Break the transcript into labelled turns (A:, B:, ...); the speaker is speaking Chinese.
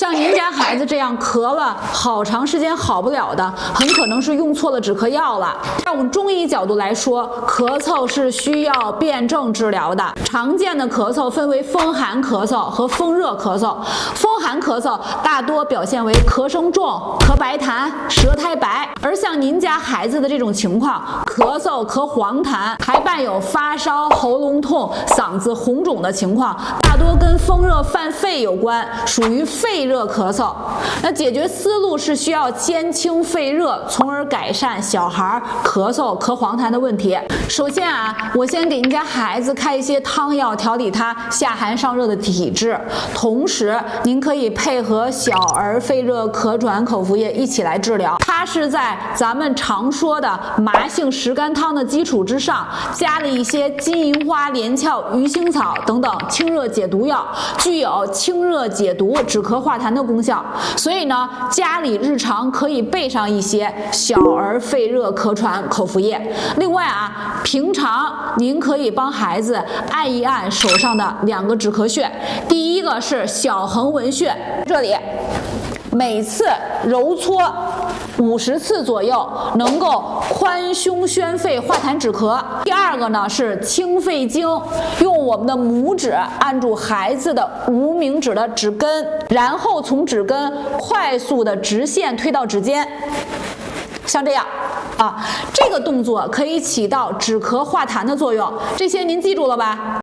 A: 像您家孩子这样咳了好长时间好不了的，很可能是用错了止咳药了。在我们中医角度来说，咳嗽是需要辩证治疗的。常见的咳嗽分为风寒咳嗽和风热咳嗽。风寒咳嗽大多表现为咳声重、咳白痰、舌苔白，而像您家孩子的这种情况，咳嗽咳黄痰，还伴有发烧、喉咙痛、嗓子红肿的情况，大多跟风热犯肺有关，属于肺热咳嗽。那解决思路是需要减轻肺热，从而改善小孩咳嗽咳黄痰的问题。首先我先给您家孩子开一些汤药调理他下寒上热的体质，同时您可以配合小儿肺热咳喘口服液一起来治疗。它是在咱们常说的麻杏石甘汤的基础之上，加了一些金银花、连翘、鱼腥草等等清热解毒药，具有清热解毒、止咳化痰的功效。所以呢，家里日常可以备上一些小儿肺热咳喘口服液。另外平常您可以帮孩子按一按手上的2个止咳穴，第一个是小横纹穴，这里每次揉搓50次左右，能够宽胸宣肺、化痰止咳。第二个呢是清肺经，用我们的拇指按住孩子的无名指的指根，然后从指根快速的直线推到指尖，像这样这个动作可以起到止咳化痰的作用。这些您记住了吧？